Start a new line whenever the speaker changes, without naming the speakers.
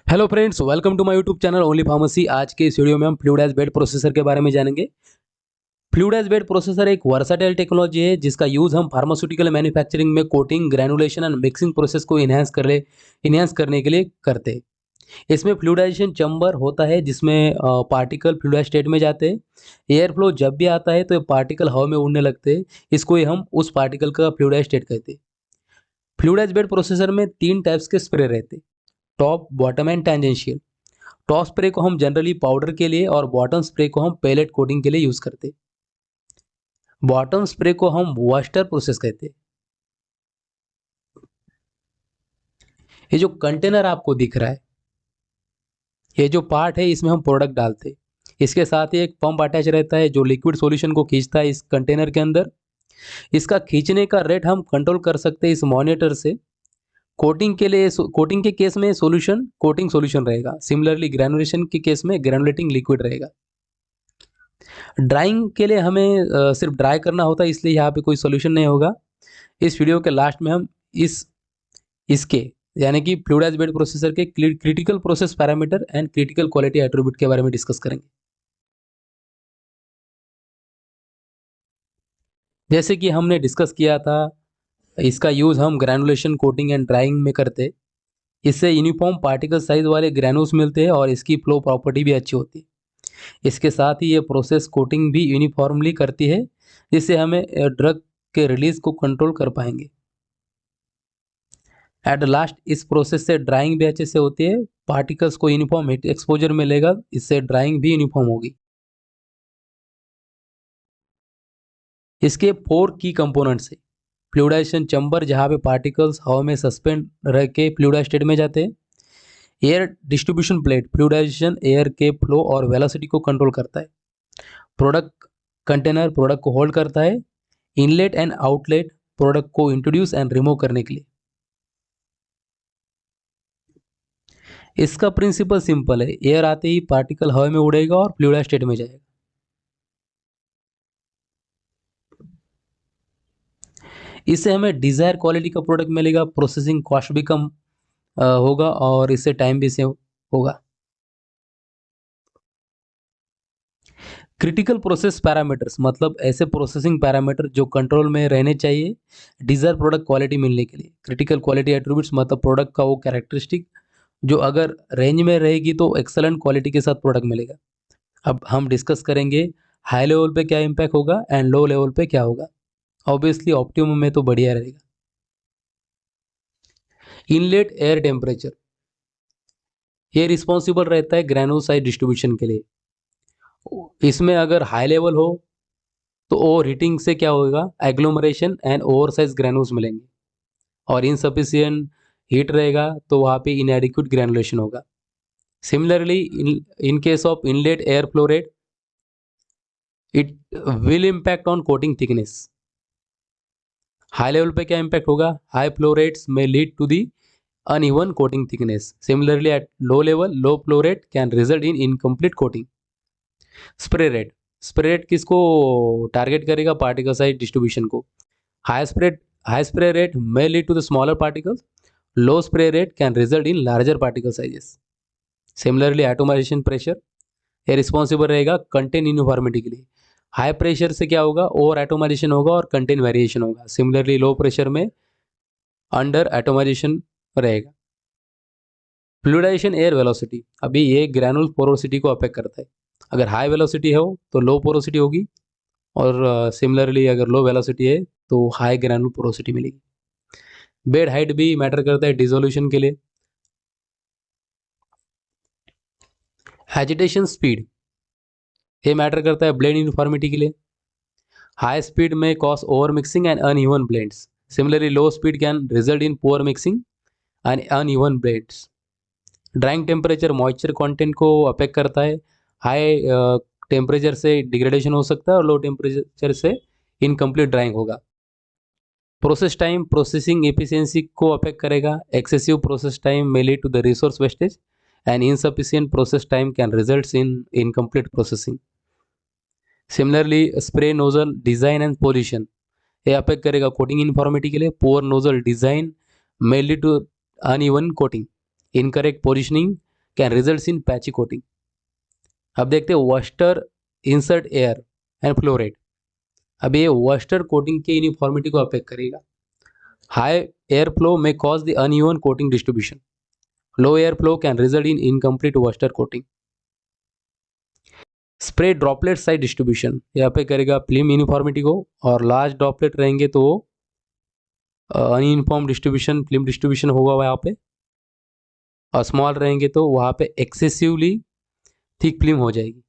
Hello friends, welcome to my YouTube channel only pharmacy. आज के इस वीडियो में हम फ्लूइडाइज बेड प्रोसेसर के बारे में जानेंगे। फ्लूइडाइज बेड प्रोसेसर एक वर्साटाइल टेक्नोलॉजी है जिसका यूज हम फार्मास्यूटिकल मैन्युफैक्चरिंग में coating, granulation and mixing process को इनहेंस करने के लिए करते हैं। इसमें फ्लूइडाइजेशन चैम्बर होता है जिसमें पार्टिकल फ्लूइडाइज स्टेट में जाते हैं। एयर फ्लो जब भी आता है तो ये पार्टिकल हवा में उड़ने लगते हैं। इसको ही हम उस पार्टिकल का फ्लूइडाइज स्टेट कहते हैं। फ्लूइडाइज बेड प्रोसेसर में तीन टाइप्स के स्प्रे रहते हैं: top, bottom and tangential. Top spray को हम जनरली पाउडर के लिए और बॉटम स्प्रे को हम पैलेट कोटिंग के लिए यूज करते हैं। बॉटम स्प्रे को हम वॉस्टर प्रोसेस कहते हैं। ये जो कंटेनर आपको दिख रहा है, ये जो पार्ट है, इसमें हम प्रोडक्ट डालते हैं। इसके साथ ही एक पंप अटैच रहता है जो लिक्विड सॉल्यूशन को खींचता है इस कंटेनर के अंदर। इसका खींचने का रेट हम कंट्रोल कर सकते हैं इस मॉनिटर से। कोटिंग के केस में सॉल्यूशन कोटिंग सॉल्यूशन रहेगा। सिमिलरली ग्रेनुलेशन के केस में ग्रेनुलेटिंग लिक्विड रहेगा। ड्राइंग के लिए हमें सिर्फ ड्राई करना होता है, इसलिए यहाँ पे कोई सोल्यूशन नहीं होगा। इस वीडियो के लास्ट में हम इसके यानी कि फ्लूइडाइज बेड प्रोसेसर के critical process parameter and critical quality attribute के बारे में डिस्कस करेंगे। जैसे कि हमने डिस्कस किया था, इसका यूज़ हम ग्रैनुलेशन, कोटिंग एंड ड्राइंग में करते। इससे यूनिफॉर्म पार्टिकल साइज वाले ग्रैनुल्स मिलते हैं और इसकी फ्लो प्रॉपर्टी भी अच्छी होती है। इसके साथ ही ये प्रोसेस कोटिंग भी यूनिफॉर्मली करती है, जिससे हमें ड्रग के रिलीज को कंट्रोल कर पाएंगे। एट लास्ट इस प्रोसेस से ड्राइंग भी अच्छे से होती है। पार्टिकल्स को यूनिफॉर्म हीट एक्सपोजर मिलेगा, इससे ड्राइंग भी यूनिफॉर्म होगी। इसके 4 की कंपोनेंट्स है। फ्लूइडाइजेशन चैम्बर, जहाँ पे पार्टिकल्स हवा में सस्पेंड रह के फ्लूइडाइज स्टेट में जाते हैं। एयर डिस्ट्रीब्यूशन प्लेट, फ्लूइडाइजेशन एयर के फ्लो और वेलोसिटी को कंट्रोल करता है। प्रोडक्ट कंटेनर, प्रोडक्ट को होल्ड करता है। इनलेट एंड आउटलेट, प्रोडक्ट को इंट्रोड्यूस एंड रिमूव करने के लिए। इसका प्रिंसिपल सिंपल है। एयर आते ही पार्टिकल हवा में उड़ेगा और फ्लूइडाइज स्टेट में जाएगा। इससे हमें डिजायर क्वालिटी का प्रोडक्ट मिलेगा, प्रोसेसिंग कॉस्ट भी कम होगा और इससे टाइम भी सेव होगा। क्रिटिकल प्रोसेस पैरामीटर्स मतलब ऐसे प्रोसेसिंग पैरामीटर जो कंट्रोल में रहने चाहिए डिजायर प्रोडक्ट क्वालिटी मिलने के लिए। क्रिटिकल क्वालिटी एट्रीब्यूट्स मतलब प्रोडक्ट का वो कैरेक्टरिस्टिक जो अगर रेंज में रहेगी तो एक्सेलेंट क्वालिटी के साथ प्रोडक्ट मिलेगा। अब हम डिस्कस करेंगे हाई लेवल पे क्या इम्पैक्ट होगा एंड लो लेवल पे क्या होगा। ऑब्वियसली ऑप्टिमम में तो बढ़िया रहेगा। इनलेट एयर टेम्परेचर, ये रिस्पॉन्सिबल रहता है ग्रैनुल साइज डिस्ट्रीब्यूशन के लिए। इसमें अगर हाई लेवल हो तो ओवर हीटिंग से क्या होगा, agglomeration and over size granules मिलेंगे। और इनसफिशियंट हीट रहेगा तो वहाँ पे इनएडिक्वेट ग्रैनुलेशन होगा। Similarly in case of inlet air flow rate, it will impact on coating thickness. High level पे क्या इम्पैक्ट होगा, हाई फ्लो रेट्स में lead to the uneven coating thickness. Similarly, at low level, low flow rate can result in incomplete coating. Spray rate किसको target करेगा, particle size distribution को। High spray rate may lead to the smaller particles. Low spray rate can result in larger particle sizes. Similarly, atomization pressure ये responsible रहेगा contain uniformity के लिए। High pressure से क्या होगा, ओवर एटोमाइजेशन होगा और कंटेन वेरिएशन होगा। सिमिलरली लो प्रेशर में अंडर एटोमाइजेशन रहेगा। फ्लूइडाइजेशन एयर वेलोसिटी, अभी ये ग्रैनुल पोरोसिटी को अफेक्ट करता है। अगर हाई वेलोसिटी हो तो लो पोरोसिटी होगी और सिमिलरली अगर लो वेलोसिटी है तो हाई ग्रैनुल पोरोसिटी मिलेगी। बेड हाइट भी मैटर करता है डिसोल्यूशन के लिए। एजिटेशन स्पीड, ये मैटर करता है ब्लेंड यूनिफॉर्मिटी के लिए। हाई स्पीड में cause over mixing and uneven blends. Similarly low speed can result in poor mixing and uneven blends. Drawing temperature moisture content को अफेक्ट करता है। हाई टेम्परेचर से डिग्रेडेशन हो सकता है और लो टेम्परेचर से इनकम्प्लीट ड्राइंग होगा। प्रोसेस टाइम प्रोसेसिंग एफिशिएंसी को अफेक्ट करेगा। Excessive process time may lead to the resource wastage and insufficient process time can result in incomplete processing. Similarly, spray nozzle design and position ये affect करेगा coating uniformity के लिए। Poor nozzle design may lead to uneven coating, incorrect positioning can result in patchy coating. अब देखते हैं Wurster insert air and flow rate. अब ये Wurster coating के यूनिफॉर्मिटी को अफेक्ट करेगा। हाई एयर फ्लो में cause the uneven coating distribution. Low air flow can result in incomplete Wurster coating. Spray droplet size distribution यहाँ पे करेगा film uniformity को, और लार्ज ड्रॉपलेट रहेंगे तो अनइनफॉर्म डिस्ट्रीब्यूशन फिल्म डिस्ट्रीब्यूशन होगा वहाँ पे, और स्मॉल रहेंगे तो वहाँ पे एक्सेसिवली थिक फिल्म हो जाएगी।